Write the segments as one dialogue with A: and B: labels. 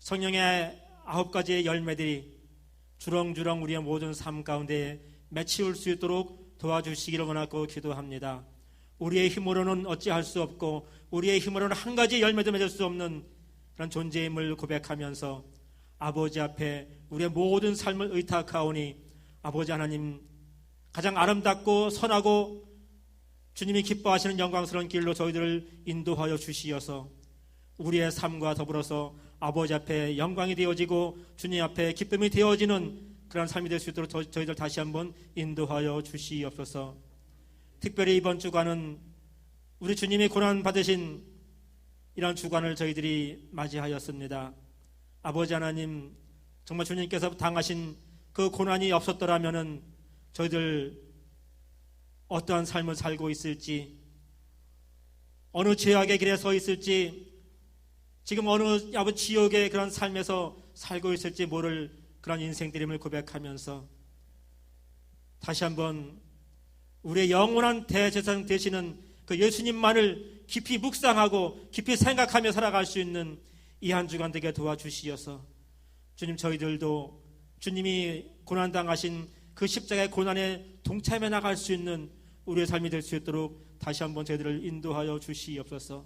A: 성령의 9가지의 열매들이 주렁주렁 우리의 모든 삶 가운데 맺히울 수 있도록 도와주시기를 원하고 기도합니다. 우리의 힘으로는 어찌할 수 없고 우리의 힘으로는 한 가지 열매도 맺을 수 없는 그런 존재임을 고백하면서 아버지 앞에 우리의 모든 삶을 의탁하오니 아버지 하나님, 가장 아름답고 선하고 주님이 기뻐하시는 영광스러운 길로 저희들을 인도하여 주시어서 우리의 삶과 더불어서 아버지 앞에 영광이 되어지고 주님 앞에 기쁨이 되어지는 그런 삶이 될 수 있도록 저희들 다시 한번 인도하여 주시옵소서. 특별히 이번 주간은 우리 주님이 고난 받으신 이런 주간을 저희들이 맞이하였습니다. 아버지 하나님, 정말 주님께서 당하신 그 고난이 없었더라면은 저희들 어떠한 삶을 살고 있을지, 어느 죄악의 길에 서 있을지, 지금 어느 지옥의 그런 삶에서 살고 있을지 모를 그런 인생들임을 고백하면서 다시 한번 우리의 영원한 대제사장 되시는 그 예수님만을 깊이 묵상하고 깊이 생각하며 살아갈 수 있는 이 한 주간 되게 도와주시어서 주님, 저희들도 주님이 고난당하신 그 십자가의 고난에 동참해 나갈 수 있는 우리의 삶이 될 수 있도록 다시 한번 저희들을 인도하여 주시옵소서.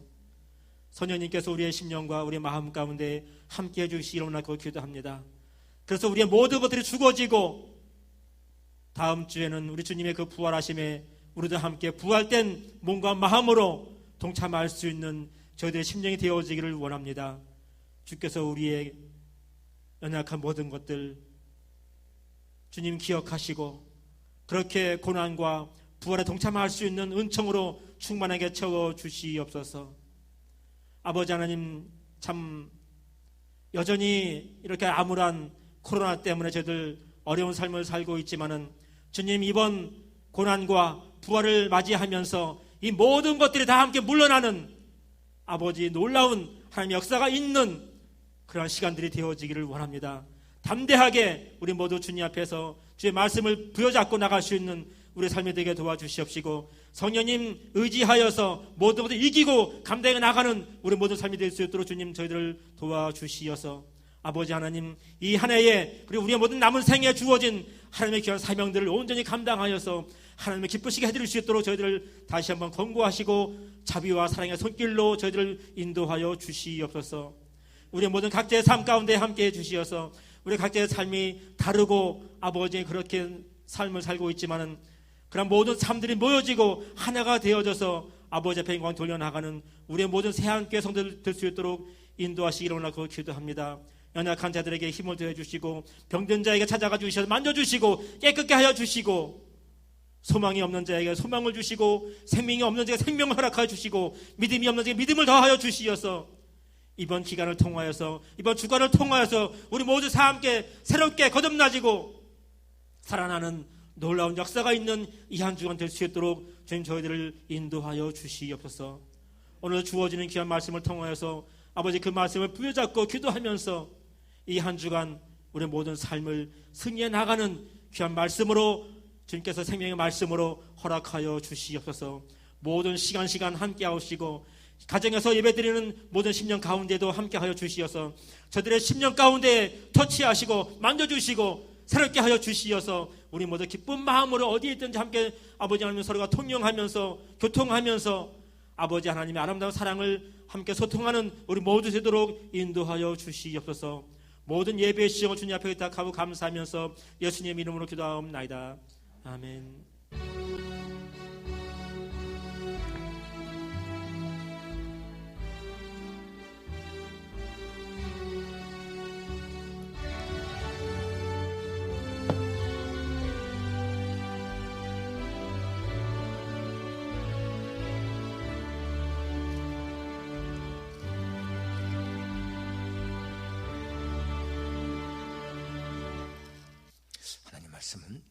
A: 선녀님께서 우리의 심령과 우리의 마음 가운데 함께해 주시기를 원하고 기도합니다. 그래서 우리의 모든 것들이 죽어지고 다음 주에는 우리 주님의 그 부활하심에 우리도 함께 부활된 몸과 마음으로 동참할 수 있는 저희들의 심령이 되어지기를 원합니다. 주께서 우리의 연약한 모든 것들 주님 기억하시고 그렇게 고난과 부활에 동참할 수 있는 은총으로 충만하게 채워주시옵소서. 아버지 하나님, 참 여전히 이렇게 암울한 코로나 때문에 저희들 어려운 삶을 살고 있지만은 주님, 이번 고난과 부활을 맞이하면서 이 모든 것들이 다 함께 물러나는 아버지 놀라운 하나님의 역사가 있는 그런 시간들이 되어지기를 원합니다. 담대하게 우리 모두 주님 앞에서 주의 말씀을 부여잡고 나갈 수 있는 우리 삶이 되게 도와주시옵시고, 성령님 의지하여서 모든 것을 이기고 감당해 나가는 우리 모든 삶이 될 수 있도록 주님 저희들을 도와주시어서 아버지 하나님, 이 한 해에 그리고 우리의 모든 남은 생에 주어진 하나님의 귀한 사명들을 온전히 감당하여서 하나님의 기쁘시게 해드릴 수 있도록 저희들을 다시 한번 권고하시고 자비와 사랑의 손길로 저희들을 인도하여 주시옵소서. 우리의 모든 각자의 삶 가운데 함께해 주시어서 우리 각자의 삶이 다르고 아버지 그렇게 삶을 살고 있지만은 그런 모든 삶들이 모여지고 하나가 되어져서 아버지 앞에 영광 돌려나가는 우리의 모든 새함께 성도들 될 수 있도록 인도하시기를 원하고 기도합니다. 연약한 자들에게 힘을 더해주시고 병든 자에게 찾아가 주셔서 만져주시고 깨끗게 하여 주시고 소망이 없는 자에게 소망을 주시고 생명이 없는 자에게 생명을 허락하여 주시고 믿음이 없는 자에게 믿음을 더하여 주시어서 이번 기간을 통하여서 이번 주간을 통하여서 우리 모두 다 함께 새롭게 거듭나지고 살아나는 놀라운 역사가 있는 이 한 주간 될 수 있도록 주님 저희들을 인도하여 주시옵소서. 오늘 주어지는 귀한 말씀을 통하여서 아버지 그 말씀을 부여잡고 기도하면서 이 한 주간 우리 모든 삶을 승리해 나가는 귀한 말씀으로 주님께서 생명의 말씀으로 허락하여 주시옵소서. 모든 시간 함께 하시고 가정에서 예배드리는 모든 심령 가운데도 함께하여 주시어서 저들의 심령 가운데 터치하시고 만져주시고 새롭게 하여 주시어서 우리 모두 기쁜 마음으로 어디에 있든지 함께 아버지 하나님 서로가 통용하면서 교통하면서 아버지 하나님의 아름다운 사랑을 함께 소통하는 우리 모두 되도록 인도하여 주시옵소서. 모든 예배의 시정을 주님 앞에 의탁하고 감사하면서 예수님의 이름으로 기도하옵나이다. 아멘.
B: 말씀은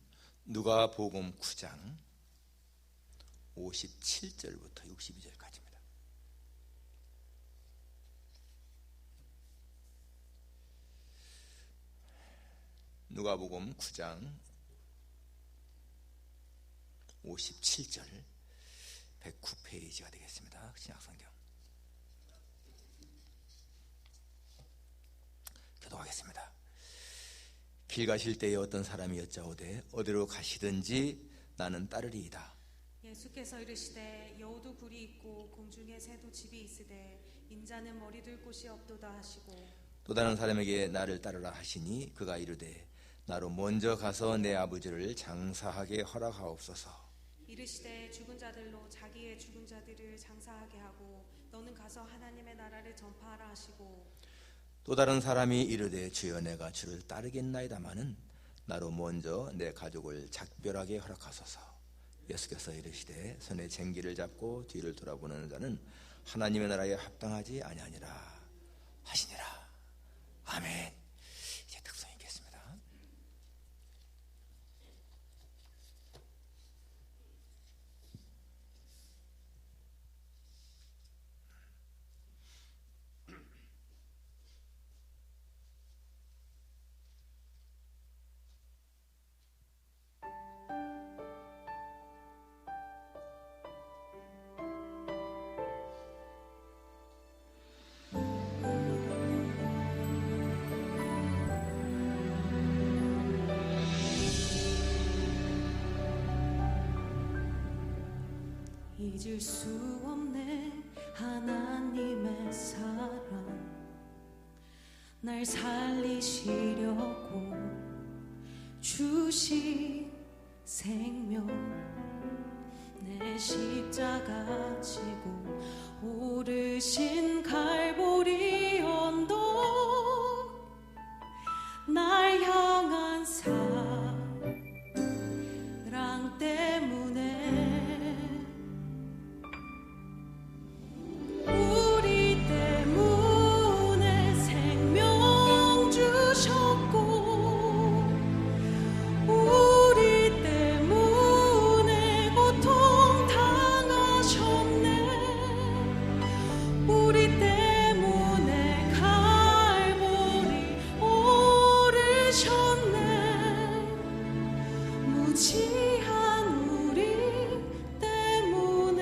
B: 누가복음 9장 57절부터 62절까지입니다. 누가복음 9장 57절 109페이지가 되겠습니다. 신약성경. 길 가실 때에 어떤 사람이 여짜오되 어디로 가시든지 나는 따르리이다.
C: 예수께서 이르시되 여우도 굴이 있고 공중에 새도 집이 있으되 인자는 머리 둘 곳이 없도다 하시고
B: 또 다른 사람에게 나를 따르라 하시니 그가 이르되 나로 먼저 가서 내 아버지를 장사하게 허락하옵소서.
C: 이르시되 죽은 자들로 자기의 죽은 자들을 장사하게 하고 너는 가서 하나님의 나라를 전파하라 하시고
B: 또 다른 사람이 이르되 주여 내가 주를 따르겠나이다마는 나로 먼저 내 가족을 작별하게 허락하소서. 예수께서 이르시되 손에 쟁기를 잡고 뒤를 돌아보는 자는 하나님의 나라에 합당하지 아니하니라 하시니라. 아멘. 이제 특성 읽겠습니다.
C: 잊을 수 없네 하나님의 사랑 날 살리시려고 주신 생명 내 십자가 지고 오르신 갈보리 언덕 날 향한 사랑 때문에 우리 때문에 생명 주셨고 우리 때문에 고통 당하셨네 우리 때문에 갈보리 오르셨네 무지한 우리 때문에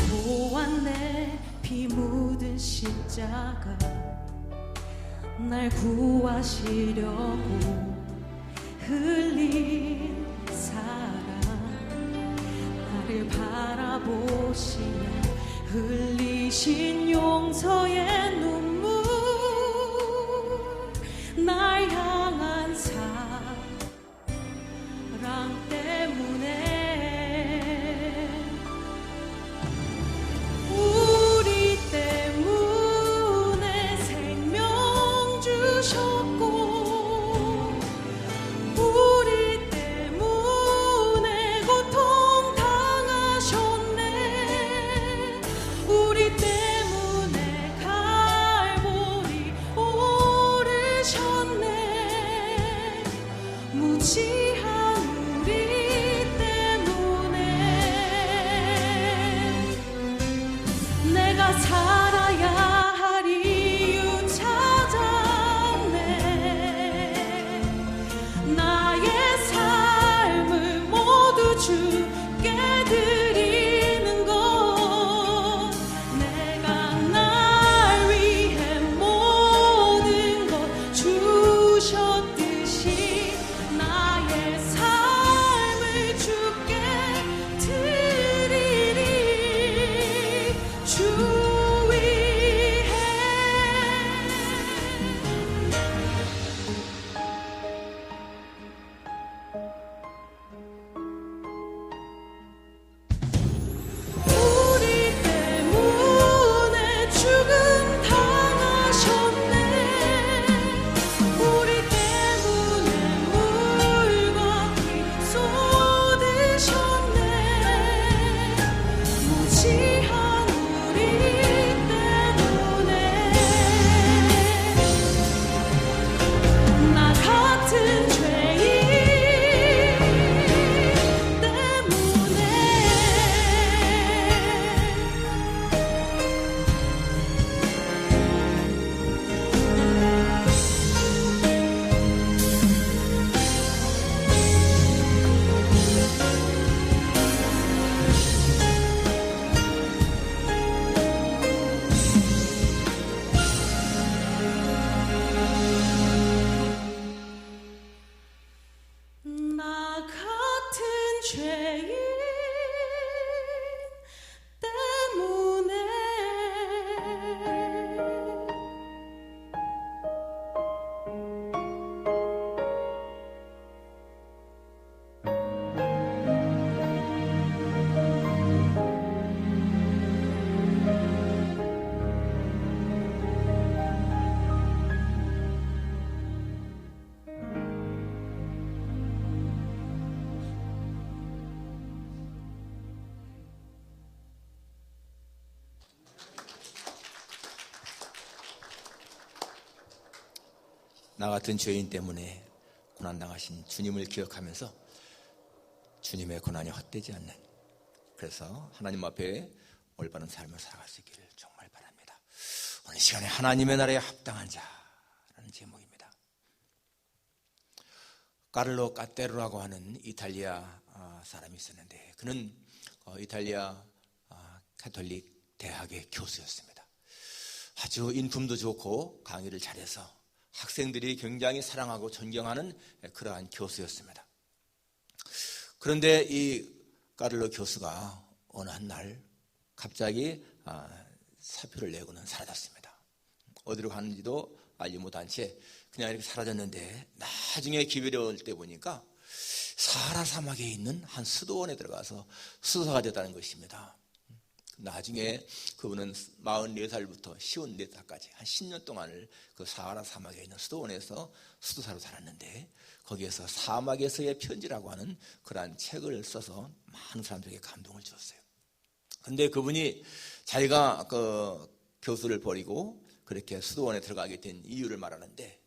C: 보았네 피 묻은 십자가 날 구하시려고 흘린 사랑 나를 바라보시며 흘리신 용서의 눈물 날 향한 사랑 때문에 우리 때문에 생명 주셨고 우리 때문에 고통 당하셨네 우리 때문에 갈보리 오르셨네 무지한 우리 때문에 내가 살아야 할 이유 찾았네 나의 삶을 모두 주께 드리는 것 내가 날 위해 모든 것 주셨듯이 나의 삶을 주께 드리리 주 위해 우리 때문에 죽음 당하셨네 우리 때문에 물과 피 쏟으셨네 무지한 우리
B: 나 같은 죄인 때문에 고난당하신 주님을 기억하면서 주님의 고난이 헛되지 않는, 그래서 하나님 앞에 올바른 삶을 살아갈 수 있기를 정말 바랍니다. 오늘 시간에 하나님의 나라에 합당한 자라는 제목입니다. 까를로 까테르라고 하는 이탈리아 사람이 있었는데, 그는 이탈리아 가톨릭 대학의 교수였습니다. 아주 인품도 좋고 강의를 잘해서 학생들이 굉장히 사랑하고 존경하는 그러한 교수였습니다. 그런데 이 까를로 교수가 어느 한 날 갑자기 사표를 내고는 사라졌습니다. 어디로 갔는지도 알지 못한 채 그냥 이렇게 사라졌는데, 나중에 기회가 올 때 보니까 사하라 사막에 있는 한 수도원에 들어가서 수도사가 됐다는 것입니다. 나중에 그분은 44살부터 54살까지 한 10년 동안을 그 사하라 사막에 있는 수도원에서 수도사로 살았는데, 거기에서 사막에서의 편지라고 하는 그러한 책을 써서 많은 사람들에게 감동을 주었어요. 근데 그분이 자기가 그 교수를 버리고 그렇게 수도원에 들어가게 된 이유를 말하는데,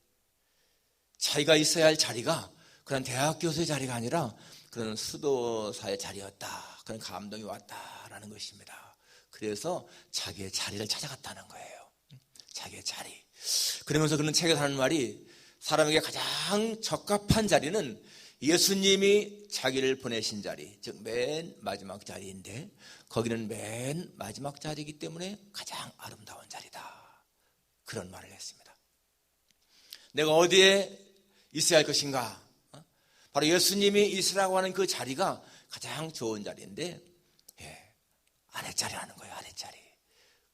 B: 자기가 있어야 할 자리가 그런 대학 교수의 자리가 아니라 그런 수도사의 자리였다, 그런 감동이 왔다라는 것입니다. 그래서 자기의 자리를 찾아갔다는 거예요. 자기의 자리. 그러면서 그런 책에서 하는 말이, 사람에게 가장 적합한 자리는 예수님이 자기를 보내신 자리, 즉 맨 마지막 자리인데, 거기는 맨 마지막 자리이기 때문에 가장 아름다운 자리다, 그런 말을 했습니다. 내가 어디에 있어야 할 것인가? 바로 예수님이 있으라고 하는 그 자리가 가장 좋은 자리인데, 아랫자리라는 거예요. 아랫자리.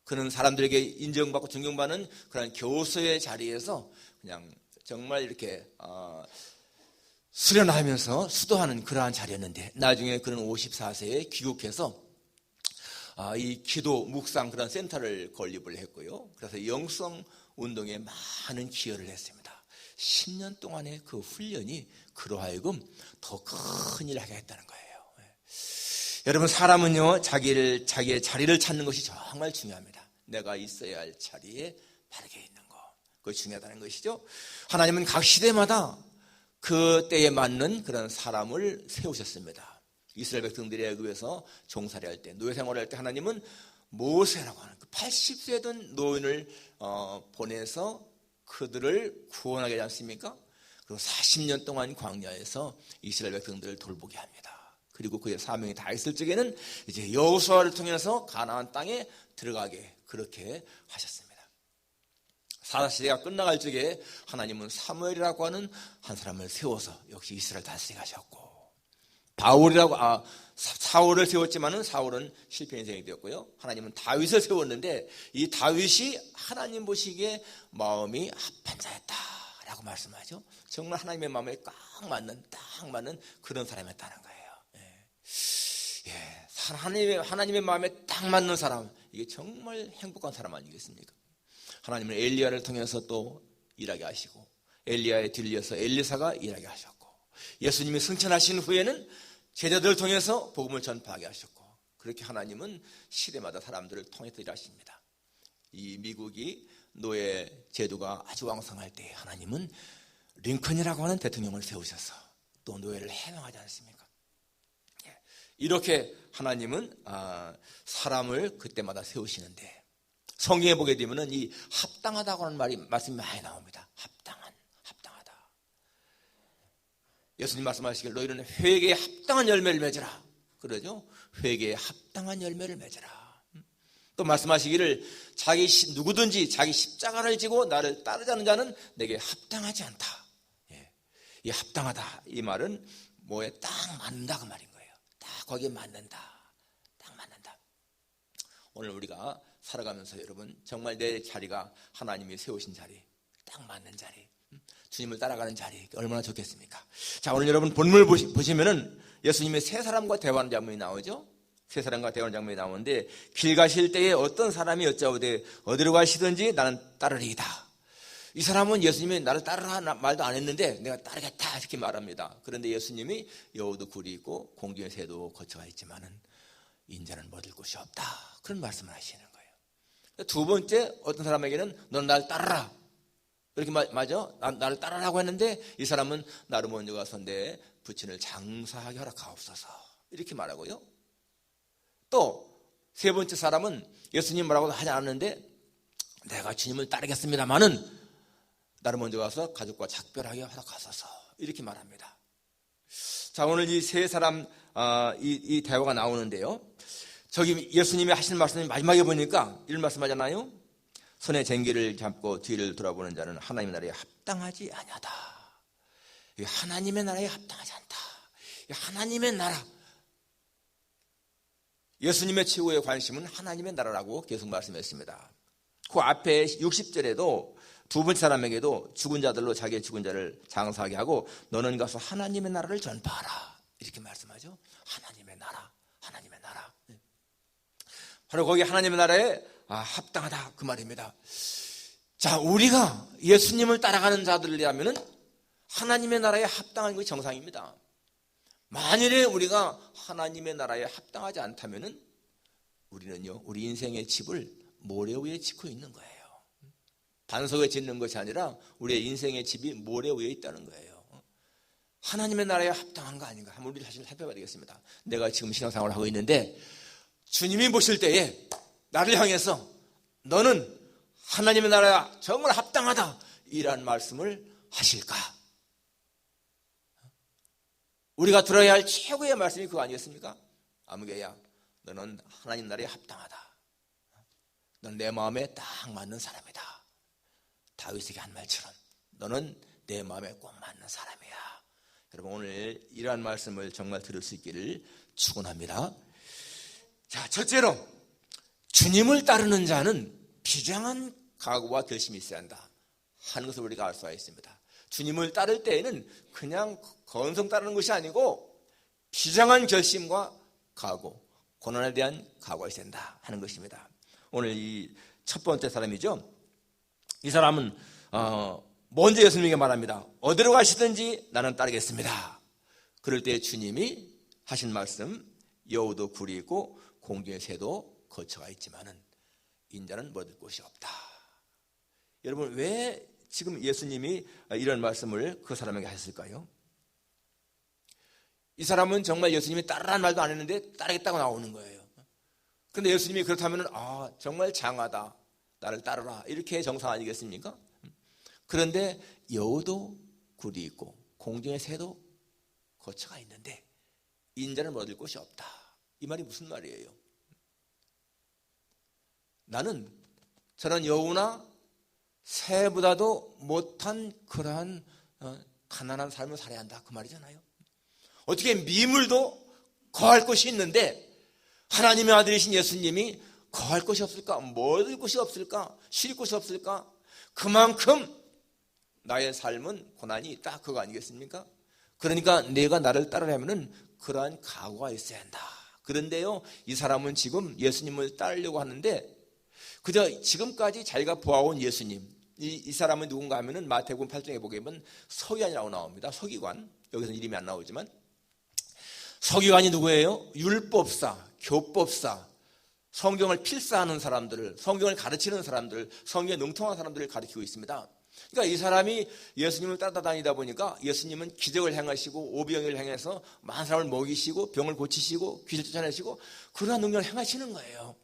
B: 그는 사람들에게 인정받고 존경받는 그런 교수의 자리에서 그냥 정말 이렇게 수련하면서 수도하는 그러한 자리였는데, 나중에 그는 54세에 귀국해서 이 기도 묵상 그런 센터를 건립을 했고요. 그래서 영성 운동에 많은 기여를 했습니다. 10년 동안의 그 훈련이 그로 하여금 더 큰 일을 하게 했다는 거예요. 여러분, 사람은요, 자기의 자리를 찾는 것이 정말 중요합니다. 내가 있어야 할 자리에 바르게 있는 거, 그것이 중요하다는 것이죠. 하나님은 각 시대마다 그 때에 맞는 그런 사람을 세우셨습니다. 이스라엘 백성들이 애굽에서 종살이 할 때, 노예 생활을 할 때 하나님은 모세라고 하는 그 80세 된 노인을 보내서 그들을 구원하게 하지 않습니까? 그리고 40년 동안 광야에서 이스라엘 백성들을 돌보게 합니다. 그리고 그의 사명이 다 있을 적에는 이제 여호수아를 통해서 가나안 땅에 들어가게 그렇게 하셨습니다. 사사시대가 끝나갈 적에 하나님은 사무엘이라고 하는 한 사람을 세워서 역시 이스라엘 다스리게 하셨고, 사울을 세웠지만은 사울은 실패 인생이 되었고요. 하나님은 다윗을 세웠는데, 이 다윗이 하나님 보시기에 마음이 합한 자였다라고 말씀하죠. 정말 하나님의 마음에 딱 맞는 그런 사람이었다는 거예요. 하나님의 마음에 딱 맞는 사람, 이게 정말 행복한 사람 아니겠습니까? 하나님은 엘리야를 통해서 또 일하게 하시고, 엘리야에 들려서 엘리사가 일하게 하셨고, 예수님이 승천하신 후에는 제자들을 통해서 복음을 전파하게 하셨고, 그렇게 하나님은 시대마다 사람들을 통해서 일하십니다. 이 미국이 노예 제도가 아주 왕성할 때 하나님은 링컨이라고 하는 대통령을 세우셔서 또 노예를 해명하지 않습니까? 이렇게 하나님은 사람을 그때마다 세우시는데, 성경에 보게 되면은 이 합당하다고 하는 말씀이 많이 나옵니다. 합당하다. 예수님 말씀하시길 너희는 회개에 합당한 열매를 맺으라, 그러죠? 회개에 합당한 열매를 맺으라. 또 말씀하시기를 누구든지 자기 십자가를 지고 나를 따르자는 자는 내게 합당하지 않다. 이 합당하다, 이 말은 뭐에 딱 맞는다 그 말인 거예요. 딱 거기에 맞는다. 딱 맞는다. 오늘 우리가 살아가면서 여러분, 정말 내 자리가 하나님이 세우신 자리, 딱 맞는 자리, 주님을 따라가는 자리, 얼마나 좋겠습니까? 자, 오늘 여러분 본문을 보시면은 예수님의 세 사람과 대화하는 장면이 나오죠. 세 사람과 대화하는 장면이 나오는데, 길 가실 때에 어떤 사람이 여짜오되 어디로 가시든지 나는 따르리이다. 이 사람은 예수님이 나를 따르라 말도 안 했는데 내가 따르겠다 이렇게 말합니다. 그런데 예수님이 여우도 굴이 있고 공중의 새도 거처가 있지만은 인자는 얻을 곳이 없다, 그런 말씀을 하시는 거예요. 두 번째, 어떤 사람에게는 넌 날 따르라. 이렇게 맞아? 나를 따르라고 했는데 이 사람은 나를 먼저 가서 내 부친을 장사하게 허락하옵소서 이렇게 말하고요. 또 세 번째 사람은 예수님 뭐라고 하지 않았는데 내가 주님을 따르겠습니다마는 나를 먼저 가서 가족과 작별하게 허락하소서 이렇게 말합니다. 자, 오늘 이 세 사람 이 대화가 나오는데요. 저기 예수님이 하시는 말씀이 마지막에 보니까 이런 말씀하잖아요. 손에 쟁기를 잡고 뒤를 돌아보는 자는 하나님의 나라에 합당하지 아니하다. 하나님의 나라에 합당하지 않다. 하나님의 나라. 예수님의 최고의 관심은 하나님의 나라라고 계속 말씀했습니다. 그 앞에 60절에도 두 번째 사람에게도 죽은 자들로 자기의 죽은 자를 장사하게 하고 너는 가서 하나님의 나라를 전파하라. 이렇게 말씀하죠. 하나님의 나라, 하나님의 나라. 바로 거기 하나님의 나라에 합당하다 그 말입니다. 자, 우리가 예수님을 따라가는 자들이라면 하나님의 나라에 합당한 것이 정상입니다. 만일에 우리가 하나님의 나라에 합당하지 않다면 우리는요, 우리 인생의 집을 모래 위에 짓고 있는 거예요. 반석에 짓는 것이 아니라 우리의 인생의 집이 모래 위에 있다는 거예요. 하나님의 나라에 합당한 거 아닌가? 한번 우리 자신을 살펴봐야 되겠습니다. 내가 지금 신앙생활을 하고 있는데 주님이 보실 때에 나를 향해서 너는 하나님의 나라에 정말 합당하다 이란 말씀을 하실까? 우리가 들어야 할 최고의 말씀이 그거 아니겠습니까? 아무개야 너는 하나님 나라에 합당하다. 너는 내 마음에 딱 맞는 사람이다. 다윗에게 한 말처럼 너는 내 마음에 꼭 맞는 사람이야. 여러분 오늘 이러한 말씀을 정말 들을 수 있기를 축원합니다. 자, 첫째로 주님을 따르는 자는 비장한 각오와 결심이 있어야 한다 하는 것을 우리가 알 수가 있습니다. 주님을 따를 때에는 그냥 건성 따르는 것이 아니고 비장한 결심과 각오, 고난에 대한 각오가 있어야 된다 하는 것입니다. 오늘 이 첫 번째 사람이죠. 이 사람은 먼저 예수님에게 말합니다. 어디로 가시든지 나는 따르겠습니다. 그럴 때 주님이 하신 말씀, 여우도 굴이 있고 공중의 새도 거처가 있지만은 인자는 얻을 곳이 없다. 여러분 왜 지금 예수님이 이런 말씀을 그 사람에게 하셨을까요? 이 사람은 정말 예수님이 따르라는 말도 안 했는데 따르겠다고 나오는 거예요. 그런데 예수님이 그렇다면 정말 장하다, 나를 따르라 이렇게 정상 아니겠습니까? 그런데 여우도 굴이 있고 공중의 새도 거처가 있는데 인자는 얻을 곳이 없다. 이 말이 무슨 말이에요? 나는 저런 여우나 새보다도 못한 그러한 가난한 삶을 살아야 한다 그 말이잖아요. 어떻게 미물도 거할 곳이 있는데 하나님의 아들이신 예수님이 거할 곳이 없을까? 먹을 곳이 없을까? 쉴 곳이 없을까? 그만큼 나의 삶은 고난이 있다 그거 아니겠습니까? 그러니까 내가 나를 따르려면 그러한 각오가 있어야 한다. 그런데요 이 사람은 지금 예수님을 따르려고 하는데 그저 지금까지 자기가 보아온 예수님 이 사람은 누군가 하면은 마태복음 8장에 보게 되면 서기관이라고 나옵니다. 서기관 여기서는 이름이 안 나오지만 서기관이 누구예요? 율법사, 교법사, 성경을 필사하는 사람들을, 성경을 가르치는 사람들, 성경에 능통한 사람들을 가르치고 있습니다. 그러니까 이 사람이 예수님을 따라다니다 보니까 예수님은 기적을 행하시고 오병이를 행해서 많은 사람을 먹이시고 병을 고치시고 귀를 쫓아내시고 그러한 능력을 행하시는 거예요.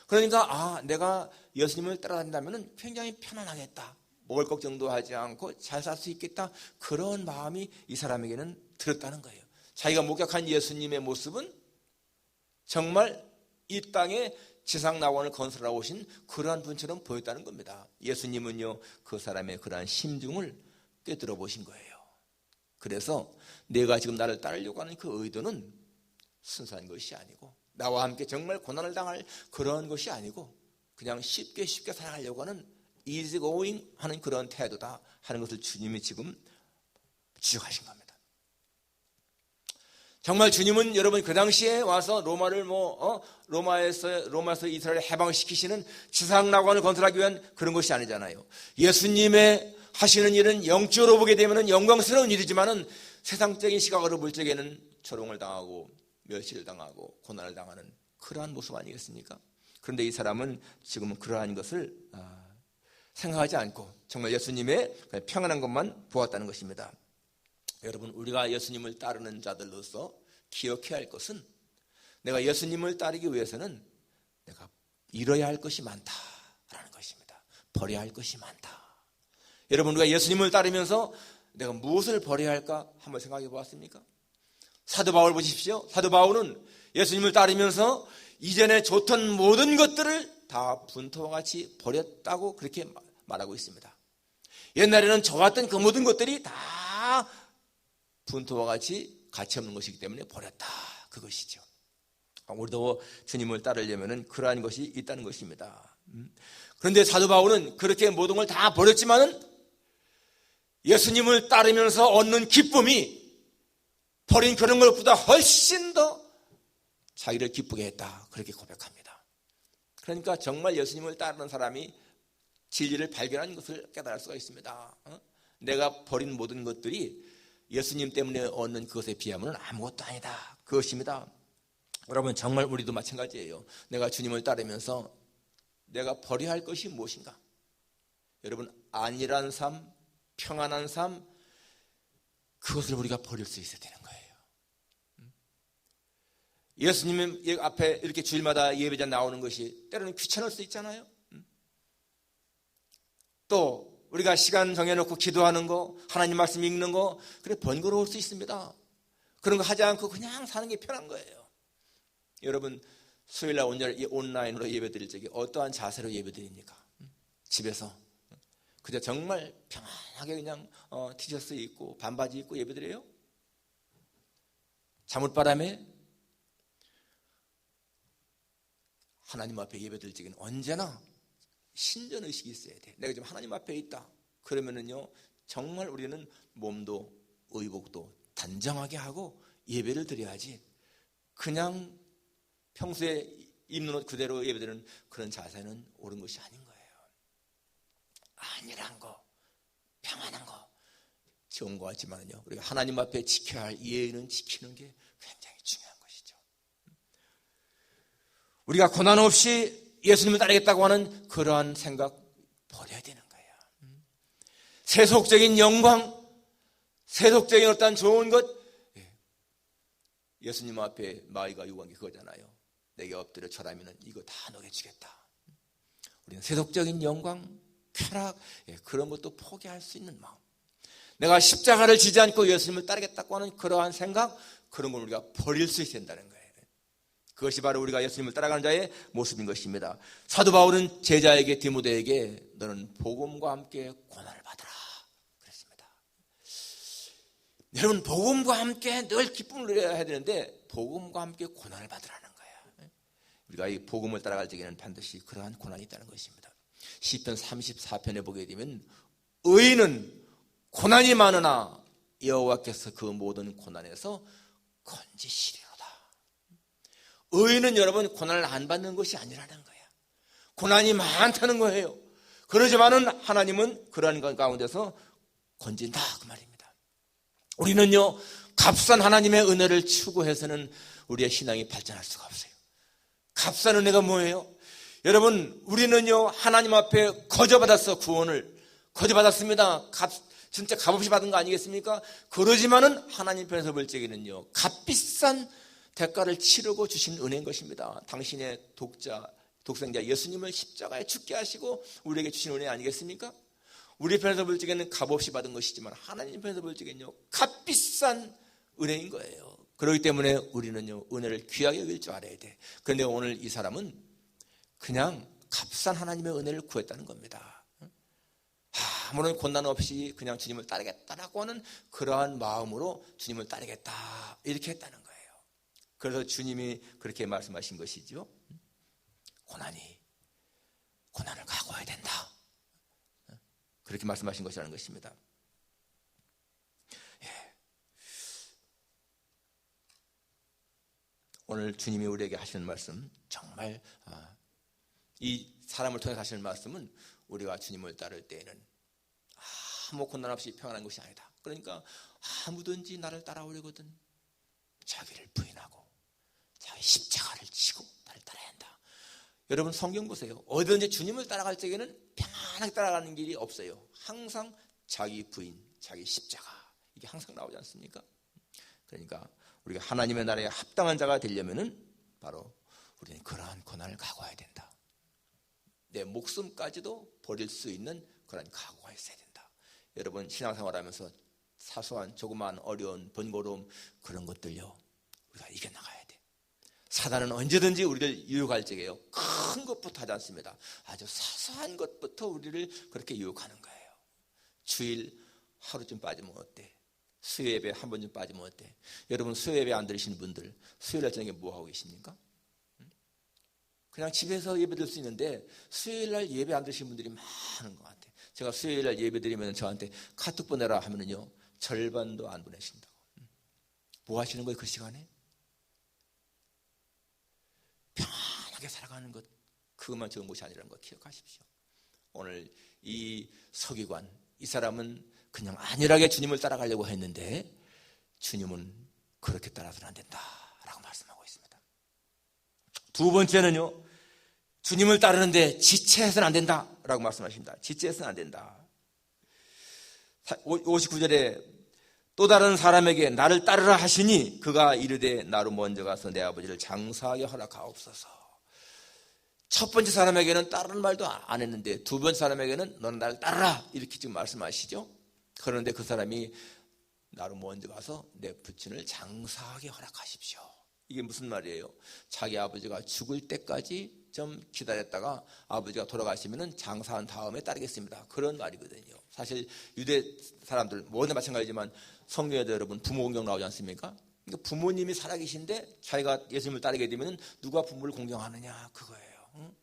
B: 그러니까 내가 예수님을 따라다닌다면 굉장히 편안하겠다. 먹을 걱정도 하지 않고 잘 살 수 있겠다. 그런 마음이 이 사람에게는 들었다는 거예요. 자기가 목격한 예수님의 모습은 정말 이 땅에 지상낙원을 건설하고 오신 그러한 분처럼 보였다는 겁니다. 예수님은요 그 사람의 그러한 심중을 꿰뚫어 보신 거예요. 그래서 내가 지금 나를 따르려고 하는 그 의도는 순수한 것이 아니고 나와 함께 정말 고난을 당할 그런 것이 아니고 그냥 쉽게 살아가려고 하는 easy going 하는 그런 태도다 하는 것을 주님이 지금 지적하신 겁니다. 정말 주님은 여러분 그 당시에 와서 로마를 로마에서 이스라엘을 해방시키시는 지상낙원을 건설하기 위한 그런 것이 아니잖아요. 예수님의 하시는 일은 영적으로 보게 되면 영광스러운 일이지만은 세상적인 시각으로 볼 적에는 조롱을 당하고 멸시를 당하고 고난을 당하는 그러한 모습 아니겠습니까? 그런데 이 사람은 지금은 그러한 것을 생각하지 않고 정말 예수님의 평안한 것만 보았다는 것입니다. 여러분, 우리가 예수님을 따르는 자들로서 기억해야 할 것은 내가 예수님을 따르기 위해서는 내가 잃어야 할 것이 많다라는 것입니다. 버려야 할 것이 많다. 여러분, 우리가 예수님을 따르면서 내가 무엇을 버려야 할까 한번 생각해 보았습니까? 사도 바울 보십시오. 사도 바울은 예수님을 따르면서 이전에 좋던 모든 것들을 다 분토와 같이 버렸다고 그렇게 말하고 있습니다. 옛날에는 좋았던 그 모든 것들이 다 분토와 같이 가치 없는 것이기 때문에 버렸다, 그것이죠. 우리도 주님을 따르려면 그러한 것이 있다는 것입니다. 그런데 사도 바울은 그렇게 모든 걸 다 버렸지만은 예수님을 따르면서 얻는 기쁨이 버린 그런 것보다 훨씬 더 자기를 기쁘게 했다, 그렇게 고백합니다. 그러니까 정말 예수님을 따르는 사람이 진리를 발견하는 것을 깨달을 수가 있습니다. 내가 버린 모든 것들이 예수님 때문에 얻는 그것에 비하면 아무것도 아니다, 그것입니다. 여러분, 정말 우리도 마찬가지예요. 내가 주님을 따르면서 내가 버려야 할 것이 무엇인가? 여러분, 안일한 삶, 평안한 삶, 그것을 우리가 버릴 수 있어야 되는 거예요. 예수님 앞에 이렇게 주일마다 예배자 나오는 것이 때로는 귀찮을 수 있잖아요. 또 우리가 시간 정해놓고 기도하는 거, 하나님 말씀 읽는 거, 그래 번거로울 수 있습니다. 그런 거 하지 않고 그냥 사는 게 편한 거예요. 여러분, 수요일날 온라인으로 예배드릴 적에 어떠한 자세로 예배드립니까? 집에서 그저 정말 평안하게 그냥 티셔츠 입고 반바지 입고 예배드려요? 잠옷바람에? 하나님 앞에 예배드릴 적에는 언제나 신전의식이 있어야 돼. 내가 지금 하나님 앞에 있다. 그러면은요, 정말 우리는 몸도 의복도 단정하게 하고 예배를 드려야지, 그냥 평소에 입는 옷 그대로 예배드리는 그런 자세는 옳은 것이 아닌 거예요. 안일한 거, 평안한 거 좋은 것 같지만요, 우리가 하나님 앞에 지켜야 할 예의는 지키는 게 굉장히 중요한 것이죠. 우리가 고난 없이 예수님을 따르겠다고 하는 그러한 생각 버려야 되는 거예요. 세속적인 영광, 세속적인 어떤 좋은 것, 예수님 앞에 마귀가 요구한 게 그거잖아요. 내게 엎드려 절하면 이거 다 너게 주겠다. 우리는 세속적인 영광, 쾌락, 그런 것도 포기할 수 있는 마음, 내가 십자가를 지지 않고 예수님을 따르겠다고 하는 그러한 생각, 그런 걸 우리가 버릴 수 있어야 된다는 거예요. 그것이 바로 우리가 예수님을 따라가는 자의 모습인 것입니다. 사도 바울은 제자에게, 디모데에게 너는 복음과 함께 고난을 받으라 그랬습니다. 여러분, 복음과 함께 늘 기쁨을 누려야 해야 되는데 복음과 함께 고난을 받으라는 거예요. 우리가 이 복음을 따라갈 적에는 반드시 그러한 고난이 있다는 것입니다. 시편 34편에 보게 되면 의인은 고난이 많으나 여호와께서 그 모든 고난에서 건지시리로다. 의인은 여러분 고난을 안 받는 것이 아니라는 거예요. 고난이 많다는 거예요. 그러지만은 하나님은 그러한 것 가운데서 건진다, 그 말입니다. 우리는요, 값싼 하나님의 은혜를 추구해서는 우리의 신앙이 발전할 수가 없어요. 값싼 은혜가 뭐예요? 여러분, 우리는요, 하나님 앞에 거저받았어. 구원을 거저받았습니다. 진짜 값없이 받은 거 아니겠습니까? 그러지만은 하나님 편에서 볼 적에는요, 값비싼 대가를 치르고 주신 은혜인 것입니다. 당신의 독생자 예수님을 십자가에 죽게 하시고 우리에게 주신 은혜 아니겠습니까? 우리 편에서 볼 적에는 값없이 받은 것이지만 하나님 편에서 볼 적에는요, 값비싼 은혜인 거예요. 그렇기 때문에 우리는요, 은혜를 귀하게 여길 줄 알아야 돼. 그런데 오늘 이 사람은 그냥 값싼 하나님의 은혜를 구했다는 겁니다. 아무런 고난 없이 그냥 주님을 따르겠다라고 하는 그러한 마음으로 주님을 따르겠다, 이렇게 했다는 거예요. 그래서 주님이 그렇게 말씀하신 것이죠. 고난을 각오해야 된다, 그렇게 말씀하신 것이라는 것입니다. 오늘 주님이 우리에게 하시는 말씀, 정말 이 사람을 통해서 하시는 말씀은 우리가 주님을 따를 때에는 아무 고난 없이 평안한 것이 아니다. 그러니까 아무든지 나를 따라오려거든 자기를 부인하고 자기 십자가를 지고 나를 따라야 한다. 여러분, 성경 보세요. 어디든지 주님을 따라갈 적에는 편하게 따라가는 길이 없어요. 항상 자기 부인, 자기 십자가, 이게 항상 나오지 않습니까? 그러니까 우리가 하나님의 나라에 합당한 자가 되려면은 바로 우리는 그러한 고난을 각오해야 된다. 내 목숨까지도 버릴 수 있는 그런 각오가 있어야 된다. 여러분 신앙생활하면서 사소한 조그마한 어려운 번거로움 그런 것들요 우리가 이겨나가야 돼. 사단은 언제든지 우리를 유혹할 적에요 큰 것부터 하지 않습니다. 아주 사소한 것부터 우리를 그렇게 유혹하는 거예요. 주일 하루쯤 빠지면 어때? 수요 예배 한 번쯤 빠지면 어때? 여러분 수요 예배 안 들으시는 분들 수요일 저녁에 뭐 하고 계십니까? 그냥 집에서 예배 드릴 수 있는데 수요일날 예배 안 드시는 분들이 많은 것 같아요. 제가 수요일날 예배 드리면 저한테 카톡 보내라 하면은요 절반도 안 보내신다고. 뭐 하시는 거예요 그 시간에? 편하게 살아가는 것 그것만 좋은 것이 아니라는 거 기억하십시오. 오늘 이 서기관 이 사람은 그냥 안일하게 주님을 따라가려고 했는데 주님은 그렇게 따라서는 안 된다라고 말씀하고 있습니다. 두 번째는요 주님을 따르는데 지체해서는 안 된다라고 말씀하십니다. 지체해서는 안 된다. 59절에 또 다른 사람에게 나를 따르라 하시니 그가 이르되 나로 먼저 가서 내 아버지를 장사하게 허락하옵소서. 첫 번째 사람에게는 따르는 말도 안 했는데 두 번째 사람에게는 너는 나를 따르라 이렇게 지금 말씀하시죠. 그런데 그 사람이 나로 먼저 가서 내 부친을 장사하게 허락하십시오. 이게 무슨 말이에요? 자기 아버지가 죽을 때까지 좀 기다렸다가 아버지가 돌아가시면 장사한 다음에 따르겠습니다. 그런 말이거든요. 사실 유대 사람들 모두 마찬가지지만 성경에도 여러분 부모 공경 나오지 않습니까? 그러니까 부모님이 살아계신데 자기가 예수님을 따르게 되면 누가 부모를 공경하느냐 그거예요. 응?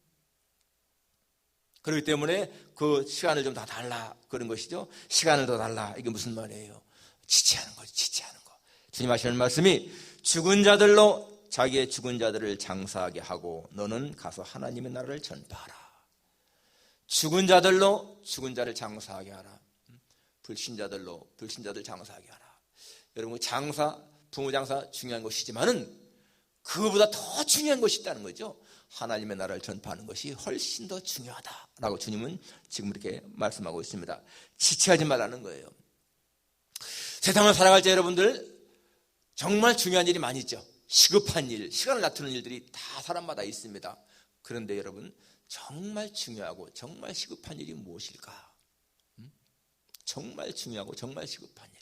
B: 그렇기 때문에 그 시간을 좀 더 달라 그런 것이죠. 시간을 더 달라 이게 무슨 말이에요? 지체하는 거죠. 지체하는 거. 주님 하시는 말씀이 죽은 자들로 자기의 죽은 자들을 장사하게 하고 너는 가서 하나님의 나라를 전파하라. 죽은 자들로 죽은 자를 장사하게 하라. 불신자들로 불신자들 장사하게 하라. 여러분 장사, 부모 장사 중요한 것이지만은 그거보다 더 중요한 것이 있다는 거죠. 하나님의 나라를 전파하는 것이 훨씬 더 중요하다라고 주님은 지금 이렇게 말씀하고 있습니다. 지체하지 말라는 거예요. 세상을 살아갈 때 여러분들 정말 중요한 일이 많이 있죠. 시급한 일, 시간을 다투는 일들이 다 사람마다 있습니다. 그런데 여러분 정말 중요하고 정말 시급한 일이 무엇일까? 정말 중요하고 정말 시급한 일.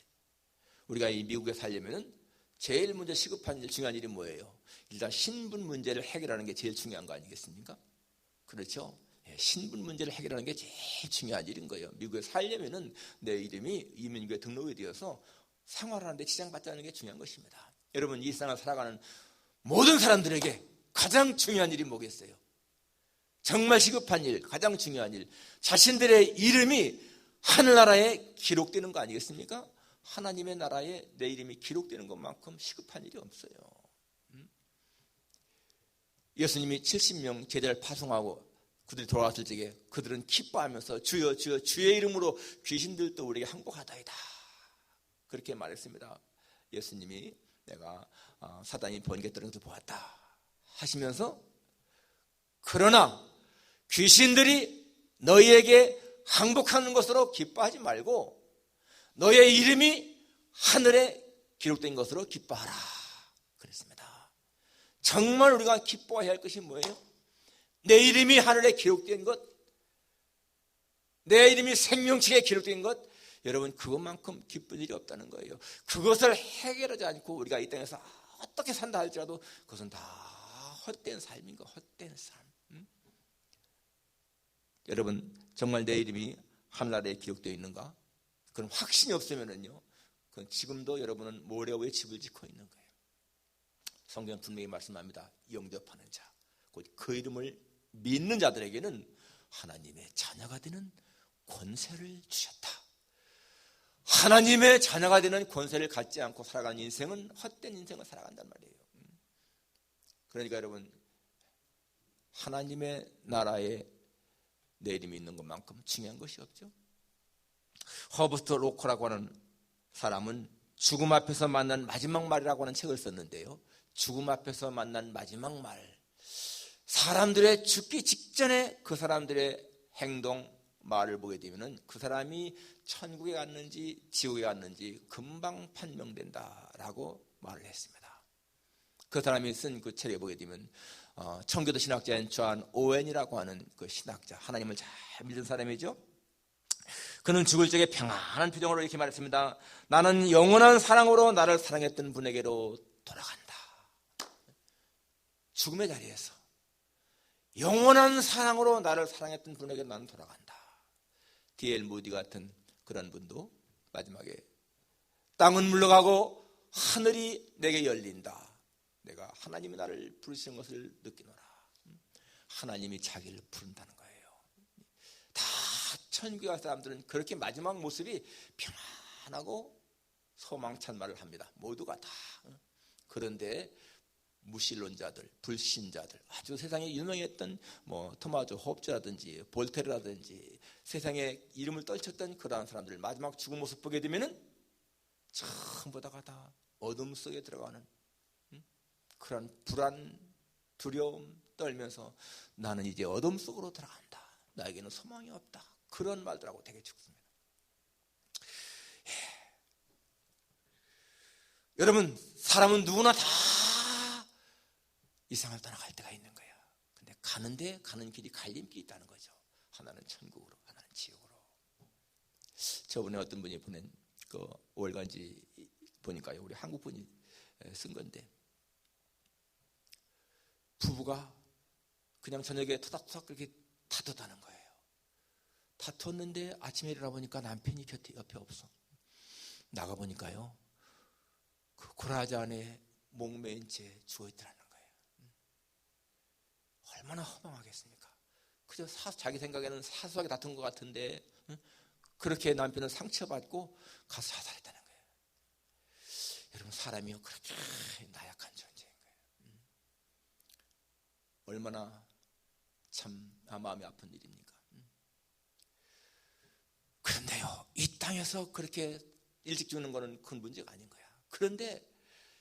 B: 우리가 이 미국에 살려면 제일 먼저 시급한 일, 중요한 일이 뭐예요? 일단 신분 문제를 해결하는 게 제일 중요한 거 아니겠습니까? 그렇죠? 신분 문제를 해결하는 게 제일 중요한 일인 거예요. 미국에 살려면은 내 이름이 이민국에 등록이 되어서 생활하는데 지장받지 않는 게 중요한 것입니다. 여러분 이 세상을 살아가는 모든 사람들에게 가장 중요한 일이 뭐겠어요? 정말 시급한 일, 가장 중요한 일, 자신들의 이름이 하늘나라에 기록되는 거 아니겠습니까? 하나님의 나라에 내 이름이 기록되는 것만큼 시급한 일이 없어요. 예수님이 70명 제자를 파송하고 그들이 돌아왔을 적에 그들은 기뻐하면서 주여 주여 주의 이름으로 귀신들도 우리에게 항복하다이다 그렇게 말했습니다. 예수님이 내가 사단이 번개 떠는 것을 보았다 하시면서 그러나 귀신들이 너희에게 항복하는 것으로 기뻐하지 말고 너의 이름이 하늘에 기록된 것으로 기뻐하라 그랬습니다. 정말 우리가 기뻐해야 할 것이 뭐예요? 내 이름이 하늘에 기록된 것, 내 이름이 생명책에 기록된 것, 여러분 그것만큼 기쁜 일이 없다는 거예요. 그것을 해결하지 않고 우리가 이 땅에서 어떻게 산다 할지라도 그것은 다 헛된 삶인 거, 헛된 삶. 여러분 정말 내 이름이 하늘나라에 기록되어 있는가? 그런 확신이 없으면은요, 그건 지금도 여러분은 모래 위에 집을 짓고 있는 거예요. 성경은 분명히 말씀합니다. 영접하는 자, 곧 그 이름을 믿는 자들에게는 하나님의 자녀가 되는 권세를 주셨다. 하나님의 자녀가 되는 권세를 갖지 않고 살아가는 인생은 헛된 인생을 살아간단 말이에요. 그러니까 여러분 하나님의 나라에 내 이름이 있는 것만큼 중요한 것이 없죠. 허버트 로커라고 하는 사람은 죽음 앞에서 만난 마지막 말이라고 하는 책을 썼는데요. 죽음 앞에서 만난 마지막 말, 사람들의 죽기 직전에 그 사람들의 행동, 말을 보게 되면은 그 사람이 천국에 갔는지 지옥에 갔는지 금방 판명된다라고 말을 했습니다. 그 사람이 쓴 그 책에 보게 되면 청교도 신학자인 존 오웬이라고 하는 그 신학자, 하나님을 잘 믿는 사람이죠. 그는 죽을 적에 평안한 표정으로 이렇게 말했습니다. 나는 영원한 사랑으로 나를 사랑했던 분에게로 돌아간다. 죽음의 자리에서 영원한 사랑으로 나를 사랑했던 분에게 나는 돌아간다. D.L. 무디 같은 그런 분도 마지막에 땅은 물러가고 하늘이 내게 열린다. 내가 하나님이 나를 부르시는 것을 느끼노라. 하나님이 자기를 부른다는 거예요. 다 천국에 갈 사람들은 그렇게 마지막 모습이 평안하고 소망찬 말을 합니다. 모두가 다. 그런데 무신론자들, 불신자들, 아주 세상에 유명했던 토마스 홉즈라든지 볼테르라든지 세상에 이름을 떨쳤던 그러한 사람들 마지막 죽은 모습 보게 되면은 전부 다가 다 어둠 속에 들어가는 그런 불안, 두려움 떨면서 나는 이제 어둠 속으로 들어간다. 나에게는 소망이 없다. 그런 말들하고 되게 죽습니다. 여러분, 사람은 누구나 다 이 세상을 떠나갈 때가 있는 거예요. 근데 가는 길이 갈림길이 있다는 거죠. 하나는 천국으로, 하나는 지옥으로. 저번에 어떤 분이 보낸 그 월간지 보니까요, 우리 한국 분이 쓴 건데, 부부가 그냥 저녁에 토닥토닥 그렇게 다퉜다는 거예요. 다퉜는데 아침에 일어나보니까 남편이 곁에 옆에 없어. 나가보니까요, 그 고라지 안에 목매인 채 죽어있더라는 거예요. 얼마나 허망하겠습니까? 그저 자기 생각에는 사소하게 다툰 것 같은데 그렇게 남편은 상처받고 가서 자살했다는 거예요. 여러분, 사람이요 그렇게 나약한 존재인 거예요. 얼마나 참 마음이 아픈 일입니까? 그런데요, 이 땅에서 그렇게 일찍 죽는 거는 큰 문제가 아닌 거야. 그런데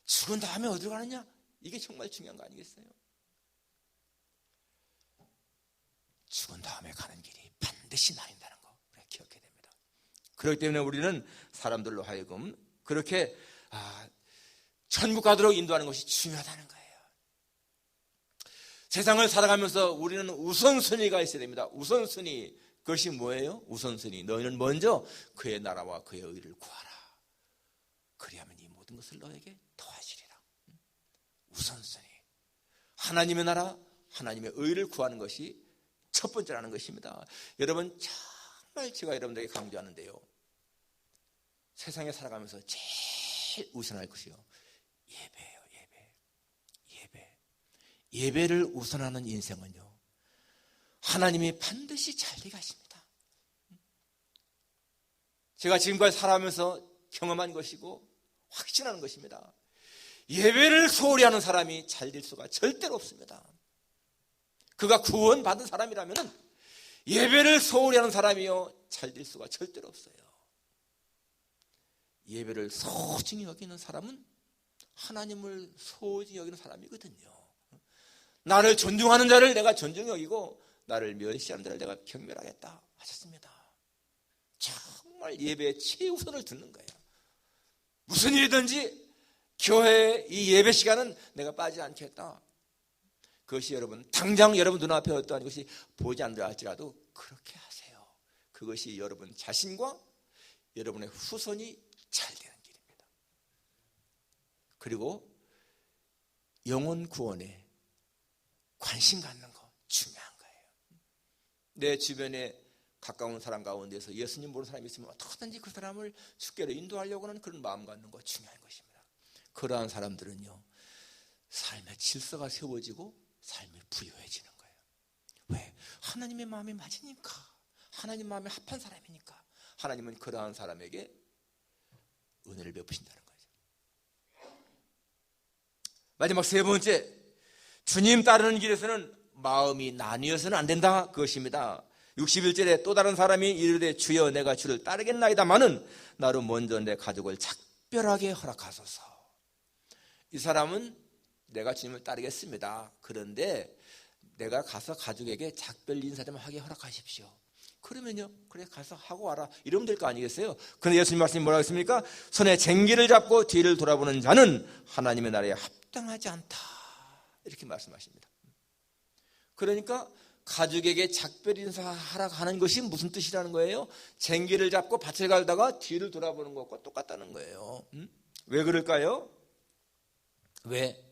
B: 죽은 다음에 어디로 가느냐? 이게 정말 중요한 거 아니겠어요? 죽은 다음에 가는 길이 반드시 나뉜다는 거 우리가 기억해야 됩니다. 그렇기 때문에 우리는 사람들로 하여금 그렇게 천국 가도록 인도하는 것이 중요하다는 거예요. 세상을 살아가면서 우리는 우선순위가 있어야 됩니다. 우선순위, 그것이 뭐예요? 우선순위, 너희는 먼저 그의 나라와 그의 의를 구하라. 그리하면 이 모든 것을 너에게 더하시리라. 우선순위, 하나님의 나라, 하나님의 의를 구하는 것이 첫 번째라는 것입니다. 여러분, 정말 제가 여러분들에게 강조하는데요, 세상에 살아가면서 제일 우선할 것이요, 예배예요. 예배를 우선하는 인생은요, 하나님이 반드시 잘 되게 하십니다. 제가 지금까지 살아가면서 경험한 것이고 확신하는 것입니다. 예배를 소홀히 하는 사람이 잘 될 수가 절대로 없습니다. 그가 구원받은 사람이라면 예배를 소홀히 하는 사람이요 잘 될 수가 절대로 없어요. 예배를 소중히 여기는 사람은 하나님을 소중히 여기는 사람이거든요. 나를 존중하는 자를 내가 존중히 여기고 나를 멸시하는 자를 내가 경멸하겠다 하셨습니다. 정말 예배의 최우선을 두는 거예요. 무슨 일이든지 교회의 이 예배 시간은 내가 빠지지 않겠다. 그것이 여러분 당장 여러분 눈앞에 어떠한 것이 보이지 않는다 할지라도 그렇게 하세요. 그것이 여러분 자신과 여러분의 후손이 잘 되는 길입니다. 그리고 영혼 구원에 관심 갖는 거 중요한 거예요. 내 주변에 가까운 사람 가운데서 예수님 모르는 사람이 있으면 어떻게든지 그 사람을 주께로 인도하려고 하는 그런 마음 갖는 거 중요한 것입니다. 그러한 사람들은요, 삶의 질서가 세워지고 삶이 부유해지는 거예요. 왜? 하나님의 마음이 맞으니까, 하나님 마음에 합한 사람이니까 하나님은 그러한 사람에게 은혜를 베푸신다는 거죠. 마지막 세 번째, 주님 따르는 길에서는 마음이 나뉘어서는 안 된다, 그것입니다. 61절에 또 다른 사람이 이르되 주여 내가 주를 따르겠나이다마는 나로 먼저 내 가족을 작별하게 허락하소서. 이 사람은 내가 주님을 따르겠습니다. 그런데 내가 가서 가족에게 작별 인사 좀 하게 허락하십시오. 그러면요, 그래 가서 하고 와라 이러면 될 거 아니겠어요? 그런데 예수님 말씀이 뭐라고 했습니까? 손에 쟁기를 잡고 뒤를 돌아보는 자는 하나님의 나라에 합당하지 않다, 이렇게 말씀하십니다. 그러니까 가족에게 작별 인사하라 하는 것이 무슨 뜻이라는 거예요? 쟁기를 잡고 밭을 갈다가 뒤를 돌아보는 것과 똑같다는 거예요. 왜 그럴까요? 왜?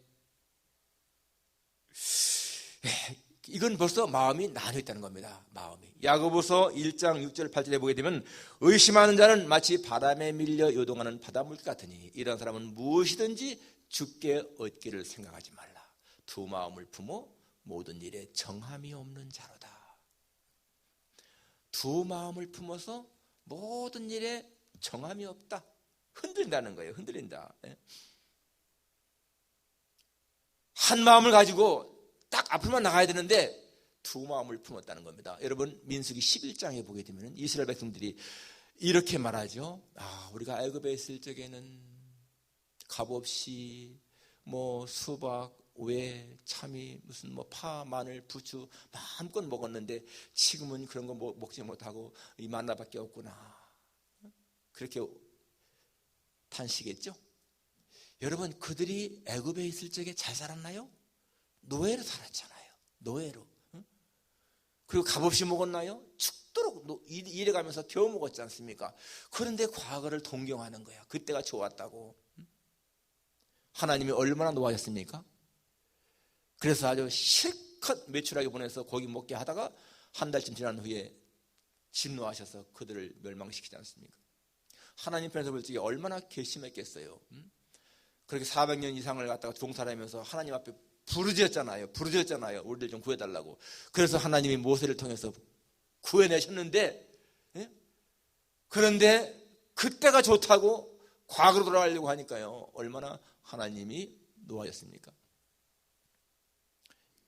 B: 이건 벌써 마음이 나뉘어 있다는 겁니다. 마음이. 야고보서 1장 6절 8절에 보게 되면 의심하는 자는 마치 바람에 밀려 요동하는 바닷물 같으니 이런 사람은 무엇이든지 주께 얻기를 생각하지 말라. 두 마음을 품어 모든 일에 정함이 없는 자로다. 두 마음을 품어서 모든 일에 정함이 없다. 흔들린다는 거예요. 흔들린다. 한 마음을 가지고 딱 앞으로만 나가야 되는데 두 마음을 품었다는 겁니다. 여러분, 민수기 11장에 보게 되면 이스라엘 백성들이 이렇게 말하죠. 우리가 애굽에 있을 적에는 값없이 수박, 왜, 참이, 무슨 파, 마늘, 부추 마음껏 먹었는데 지금은 그런 거 먹지 못하고 이 만나밖에 없구나. 그렇게 탄식했죠. 여러분, 그들이 애굽에 있을 적에 잘 살았나요? 노예로 살았잖아요. 노예로. 그리고 값없이 먹었나요? 죽도록 일해가면서 겨우 먹었지 않습니까? 그런데 과거를 동경하는 거야. 그때가 좋았다고. 하나님이 얼마나 노하셨습니까? 그래서 아주 실컷 매출하게 보내서 고기 먹게 하다가 한 달쯤 지난 후에 진노하셔서 그들을 멸망시키지 않습니까? 하나님 편에서 볼 적에 얼마나 괘씸했겠어요. 그렇게 400년 이상을 갖다가 종살하면서 하나님 앞에 부르짖었잖아요. 우리들 좀 구해달라고. 그래서 하나님이 모세를 통해서 구해내셨는데, 그런데 그때가 좋다고 과거로 돌아가려고 하니까요, 얼마나 하나님이 노하셨습니까?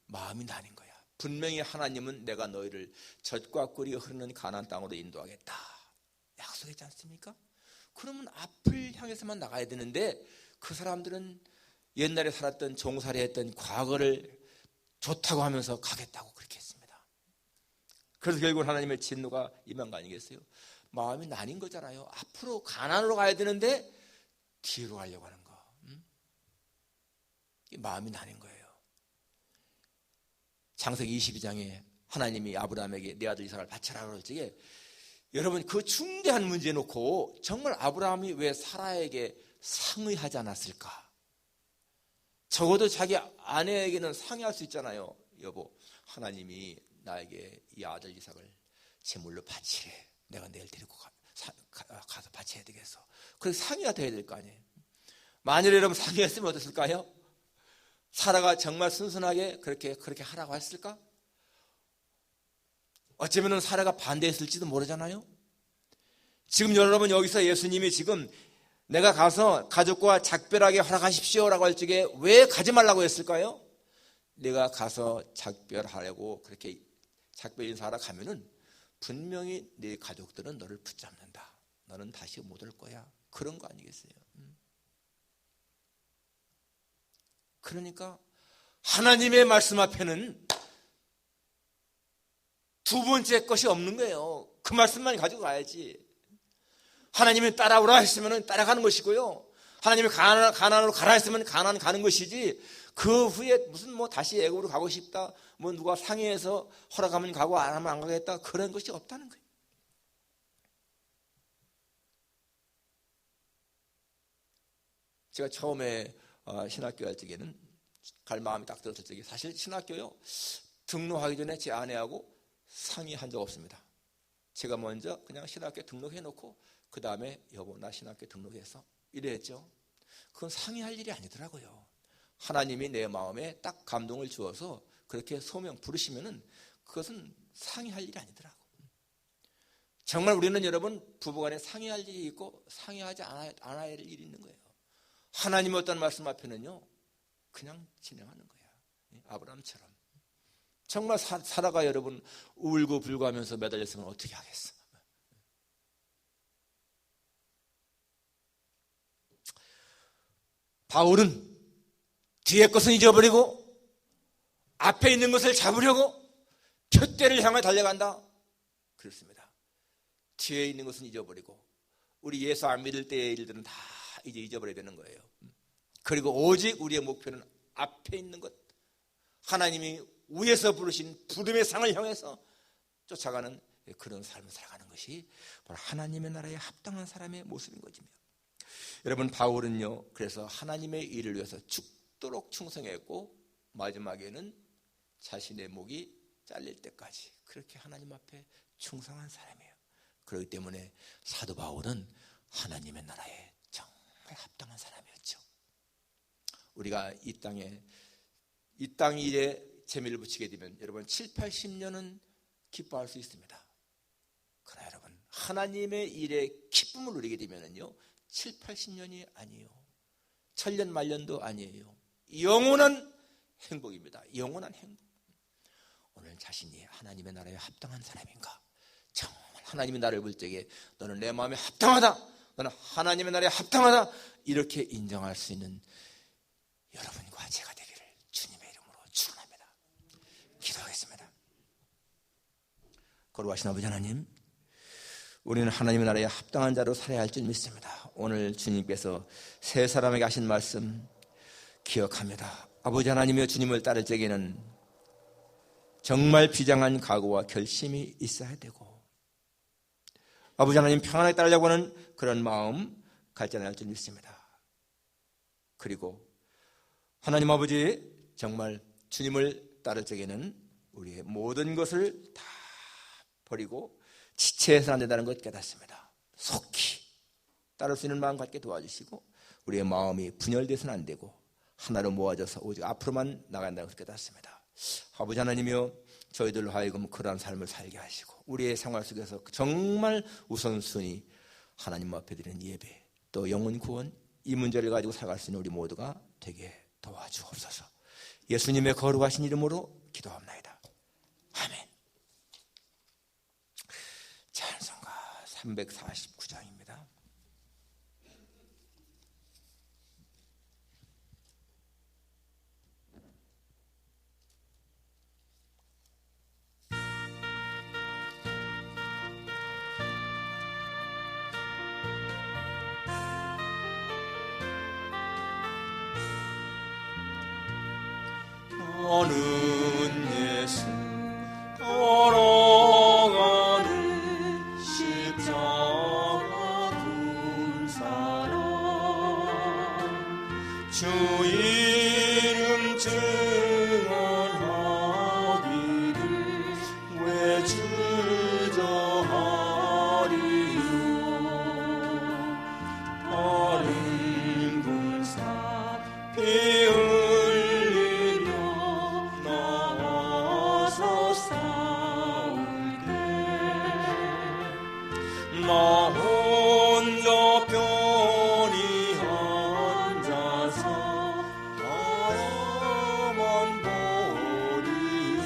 B: 마음이 나뉜 거야. 분명히 하나님은 내가 너희를 젖과 꿀이 흐르는 가나안 땅으로 인도하겠다 약속했지 않습니까? 그러면 앞을 향해서만 나가야 되는데 그 사람들은 옛날에 살았던 종살이 했던 과거를 좋다고 하면서 가겠다고 그렇게 했습니다. 그래서 결국 하나님의 진노가 임한 거 아니겠어요? 마음이 나뉜 거잖아요. 앞으로 가나안으로 가야 되는데 뒤로 가려고 하는 거. 마음이 나뉜 거예요. 창세기 22장에 하나님이 아브라함에게 내 아들 이삭을 바쳐라 그럴 적에 여러분, 그 중대한 문제 놓고 정말 아브라함이 왜 사라에게 상의하지 않았을까? 적어도 자기 아내에게는 상의할 수 있잖아요. 여보, 하나님이 나에게 이 아들 이삭을 제물로 바치래. 내가 내일 데리고 가서 바쳐야 되겠어. 그래서 상의가 돼야 될 거 아니에요. 만일 여러분 상의했으면 어땠을까요? 사라가 정말 순순하게 그렇게 하라고 했을까? 어쩌면 사라가 반대했을지도 모르잖아요. 지금 여러분 여기서 예수님이 지금 내가 가서 가족과 작별하게 허락하십시오라고 할 적에 왜 가지 말라고 했을까요? 내가 가서 작별하려고 그렇게 작별 인사하러 가면은 분명히 네 가족들은 너를 붙잡는다. 너는 다시 못 올 거야. 그런 거 아니겠어요? 그러니까 하나님의 말씀 앞에는 두 번째 것이 없는 거예요. 그 말씀만 가지고 가야지. 하나님이 따라오라 했으면 따라가는 것이고요. 하나님이 가나안으로 가라 했으면 가나안 가는 것이지, 그 후에 무슨 다시 애굽으로 가고 싶다, 누가 상의해서 허락하면 가고 안 하면 안 가겠다, 그런 것이 없다는 거예요. 제가 처음에 신학교 갈 적에는 갈 마음이 딱 들었을 적에 사실 신학교요, 등록하기 전에 제 아내하고 상의한 적 없습니다. 제가 먼저 그냥 신학교에 등록해 놓고 그 다음에 여보 나 신학교 등록해서 이래 했죠. 그건 상의할 일이 아니더라고요. 하나님이 내 마음에 딱 감동을 주어서 그렇게 소명 부르시면은 그것은 상의할 일이 아니더라고. 정말 우리는 여러분 부부간에 상의할 일이 있고 상의하지 않아야 할 일이 있는 거예요. 하나님의 어떤 말씀 앞에는요 그냥 진행하는 거야. 아브라함처럼. 정말 사라가 여러분 울고 불고 하면서 매달렸으면 어떻게 하겠어? 바울은 뒤에 것은 잊어버리고 앞에 있는 것을 잡으려고 푯대를 향해 달려간다. 그렇습니다. 뒤에 있는 것은 잊어버리고 우리 예수 안 믿을 때의 일들은 다 이제 잊어버려야 되는 거예요. 그리고 오직 우리의 목표는 앞에 있는 것, 하나님이 위에서 부르신 부름의 상을 향해서 쫓아가는 그런 삶을 살아가는 것이 바로 하나님의 나라에 합당한 사람의 모습인 거지요. 여러분, 바울은요, 그래서 하나님의 일을 위해서 죽도록 충성했고 마지막에는 자신의 목이 잘릴 때까지 그렇게 하나님 앞에 충성한 사람이에요. 그렇기 때문에 사도 바울은 하나님의 나라에 정말 합당한 사람이었죠. 우리가 이 땅 일에 재미를 붙이게 되면 여러분 7, 80년은 기뻐할 수 있습니다. 그러나 여러분, 하나님의 일에 기쁨을 누리게 되면요 7, 80년이 아니에요. 천년 만년도 아니에요. 영원한 행복입니다. 영원한 행복. 오늘 자신이 하나님의 나라에 합당한 사람인가? 정말 하나님이 나를 볼 적에 너는 내 마음에 합당하다, 너는 하나님의 나라에 합당하다, 이렇게 인정할 수 있는 여러분과 제가 되기를 주님의 이름으로 축원합니다. 기도하겠습니다. 거룩하신 아버지 하나님, 우리는 하나님의 나라에 합당한 자로 살아야 할 줄 믿습니다. 오늘 주님께서 세 사람에게 하신 말씀 기억합니다. 아버지 하나님이여, 주님을 따를 적에는 정말 비장한 각오와 결심이 있어야 되고, 아버지 하나님 평안하게 따르려고 하는 그런 마음 갈증할 줄 믿습니다. 그리고 하나님 아버지, 정말 주님을 따를 적에는 우리의 모든 것을 다 버리고 지체해서는 안 된다는 것 깨닫습니다. 속히 따를 수 있는 마음 갖게 도와주시고 우리의 마음이 분열돼서는 안 되고 하나로 모아져서 오직 앞으로만 나간다는 것을 깨닫습니다. 아버지 하나님이여, 저희들로 하여금 그러한 삶을 살게 하시고 우리의 생활 속에서 정말 우선순위 하나님 앞에 드리는 예배, 또 영혼 구원, 이 문제를 가지고 살아갈 수 있는 우리 모두가 되게 도와주옵소서. 예수님의 거룩하신 이름으로 기도합나이다. 아멘. 찬송가 349장입니다.
D: 나는 예수 걸어가는 십자가 둔 사람, 주 이름 증언하기를 왜 주저하리요. 다른 군사 피 나 혼자 편히 앉아서 바라만 보리요.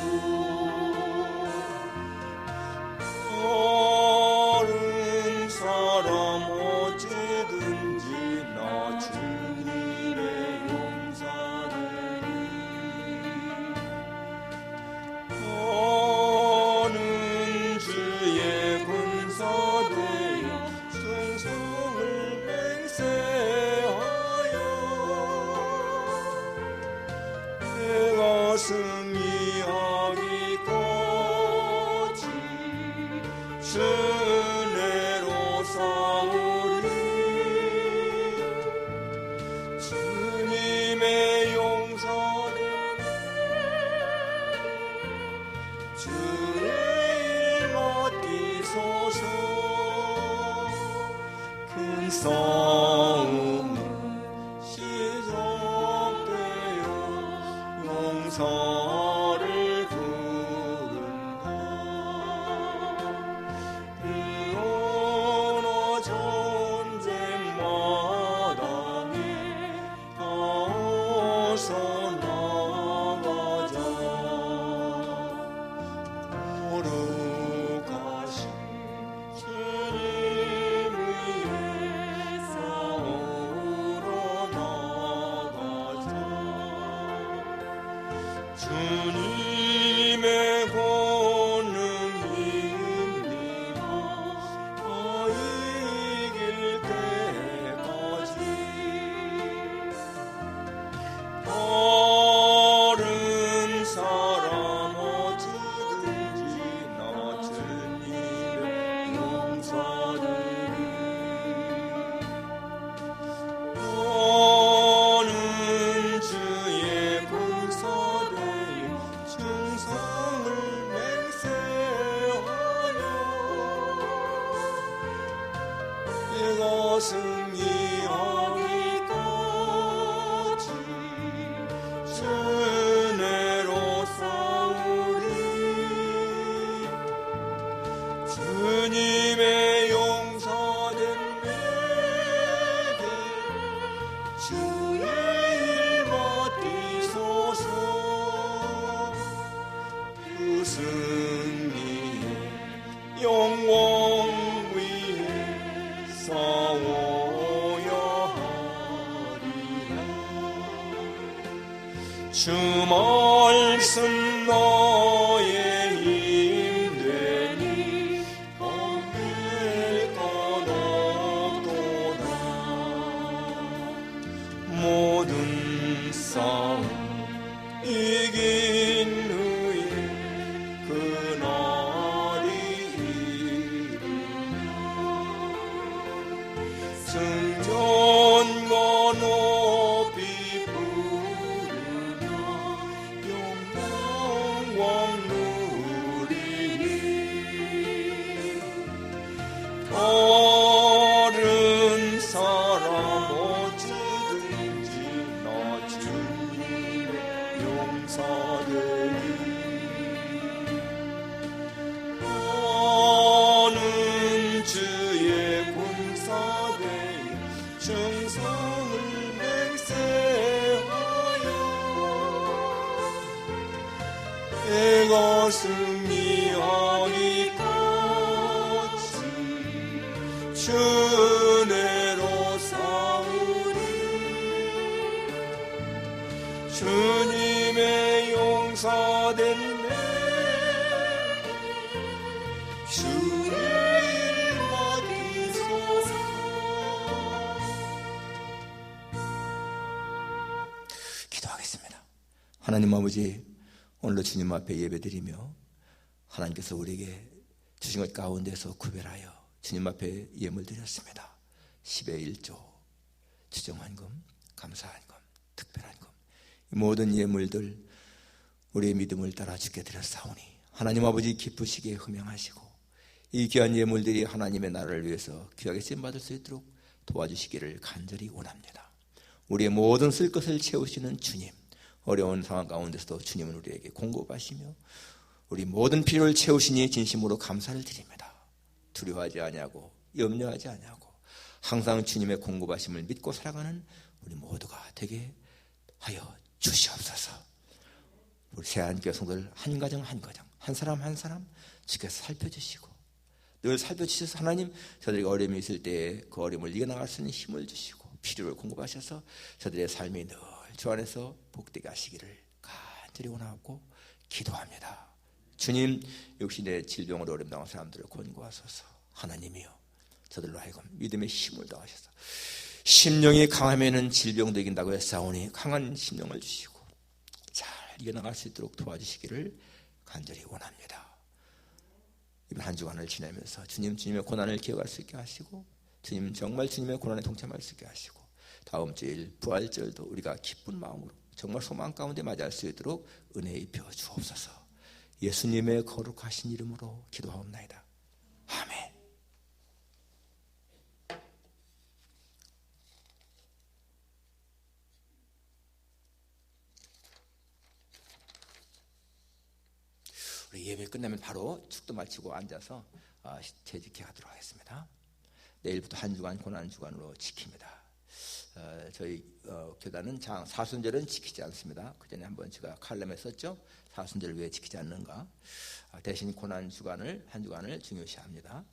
D: 다른 사람 어찌든지 나 주님의 용사되리. 나는 주의 군사되어 충성을 맹세하여 내 가슴 이하기까지 주 은혜로 싸우리. 주님의 용사되네 주의 일 맡기소서. 큰 싸움은 시작되어 용사를 부른다. 일어나 전쟁 마당에 어서 나가자. 거룩하신 주님 위에 승리하기까지 주내로 싸우리. 주님의 용서된 내게 주의 일 맡기소서. 그 승리의 영광 위에 싸워야 하리라. 주 말씀 너의 힘되니 얻을 것 없도다. 모든 싸움 이긴 후에 그날이 이르리라. 승전과 높이 부르며 영광 누리니. 다른 사람 어찌든지 나 주님의 용사되리. 나는 주의 군사되어 충성을 맹세하여 내가 승리하기까지 주내로 싸우리. 주님의 용사된 주의 일 맡기소서.
B: 기도하겠습니다. 하나님 아버지, 오늘도 주님 앞에 예배드리며 하나님께서 우리에게 주신 것 가운데서 구별하여 주님 앞에 예물 드렸습니다. 10의 1조, 주정한금, 감사한금, 특별한금, 이 모든 예물들 우리의 믿음을 따라 주께 드렸사오니 하나님 아버지 기쁘시게 흠양하시고 이 귀한 예물들이 하나님의 나라를 위해서 귀하게 쓰임받을 수 있도록 도와주시기를 간절히 원합니다. 우리의 모든 쓸 것을 채우시는 주님, 어려운 상황 가운데서도 주님은 우리에게 공급하시며 우리 모든 필요를 채우시니 진심으로 감사를 드립니다. 두려워하지 아니하고 염려하지 아니하고 항상 주님의 공급하심을 믿고 살아가는 우리 모두가 되게 하여 주시옵소서. 우리 새하얀교회 성도들 한 가정 한 가정, 한 사람 한 사람 주께서 살펴주시고 늘 살펴주셔서 하나님 저들에게 어려움이 있을 때에 그 어려움을 이겨나갈 수 있는 힘을 주시고 필요를 공급하셔서 저들의 삶이 늘 주 안에서 복되게 하시기를 간절히 원하고 기도합니다. 주님, 역시 내 질병으로 어려움 당한 사람들을 권고하소서. 하나님이여, 저들로 하여금 믿음의 힘을 더하셔서 심령이 강하면은 질병도 이긴다고 했사오니 강한 심령을 주시고 잘 이겨나갈 수 있도록 도와주시기를 간절히 원합니다. 이번 한 주간을 지내면서 주님의 고난을 기억할 수 있게 하시고 주님 정말 주님의 고난에 동참할 수 있게 하시고 다음 주일 부활절도 우리가 기쁜 마음으로 정말 소망 가운데 맞이할 수 있도록 은혜 입혀 주옵소서. 예수님의 거룩하신 이름으로 기도하옵나이다. 아멘. 우리 예배 끝나면 바로 축도 마치고 앉아서 재직해 가도록 하겠습니다. 내일부터 한 주간 고난주간으로 지킵니다. 저희 교단은 사순절은 지키지 않습니다. 그 전에 한번 제가 칼럼에 썼죠. 사순절을 왜 지키지 않는가. 대신 고난주간을 한 주간을 중요시합니다.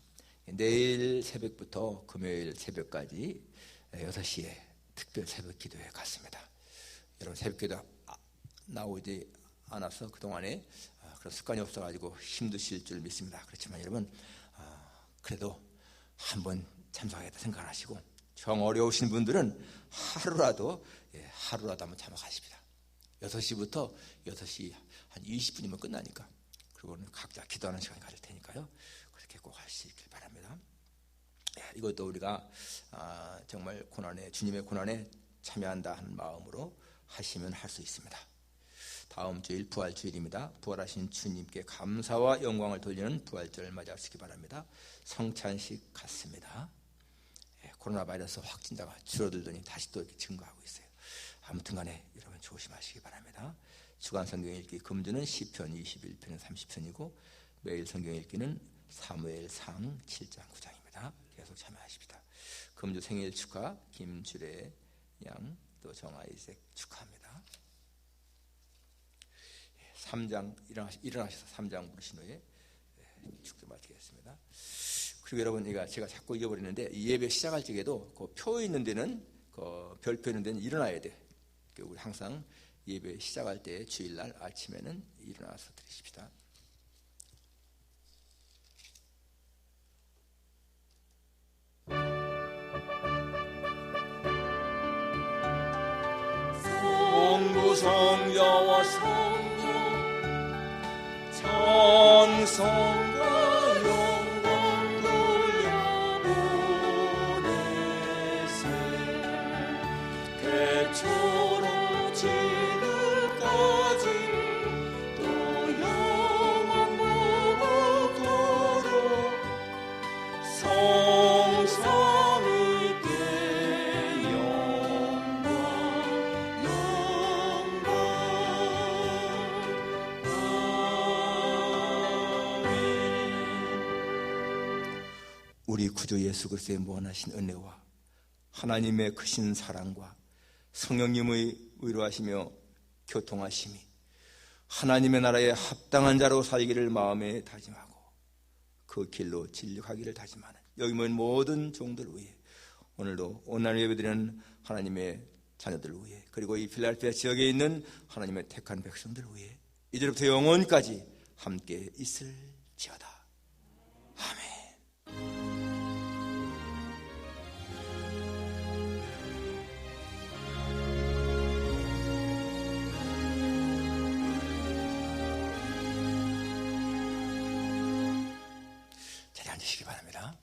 B: 내일 새벽부터 금요일 새벽까지 6시에 특별 새벽 기도회 갔습니다. 여러분 새벽 기도 나오지 않아서 그동안에 그런 습관이 없어가지고 힘드실 줄 믿습니다. 그렇지만 여러분 그래도 한번 참석하겠다 생각하시고 정 어려우신 분들은 하루라도 한번 참석하십니다. 6시부터 6시 한 20분이면 끝나니까 그리고는 각자 기도하는 시간이 가질 테니까요. 그렇게 꼭 하시길 바랍니다. 이것도 우리가 정말 고난에 주님의 고난에 참여한다 하는 마음으로 하시면 할 수 있습니다. 다음 주일 부활주일입니다. 부활하신 주님께 감사와 영광을 돌리는 부활절을 맞이하시기 바랍니다. 성찬식 같습니다. 코로나 바이러스 확진자가 줄어들더니 다시 또 이렇게 증가하고 있어요. 아무튼 간에 여러분 조심하시기 바랍니다. 주간 성경 읽기 금주는 시편 21편은 30편이고 매일 성경 읽기는 사무엘상 7장 9장입니다. 계속 참여하십시다. 금주 생일 축하 김주래 양 또 정아이색 축하합니다. 3장 일어나셔서 3장 부르신 후에 축도 마치겠습니다. 그리고 여러분 제가 자꾸 잊어버리는데 이 예배 시작할 적에도 그 표 있는 데는 그 별표 있는 데는 일어나야 돼. 우리 항상 예배 시작할 때 주일날 아침에는 일어나서 드리십시다.
D: 성부 성자와 성령 찬송과 영광 돌려보내세 대초로 지금까지 또 영원 무궁토록 성삼위께 영광
B: 우리 구주 예수 그리스도의 무한하신 은혜와 하나님의 크신 사랑과 성령님의 위로하시며 교통하심이 하나님의 나라에 합당한 자로 살기를 마음에 다짐하고 그 길로 진력하기를 다짐하는 여기 모인 모든 종들 위해 오늘도 온라인 예배드리는 하나님의 자녀들 위해 그리고 이 필라델피아 지역에 있는 하나님의 택한 백성들 위해 이제부터 영원까지 함께 있을지어다. 아멘. 자리에 앉으시기 바랍니다.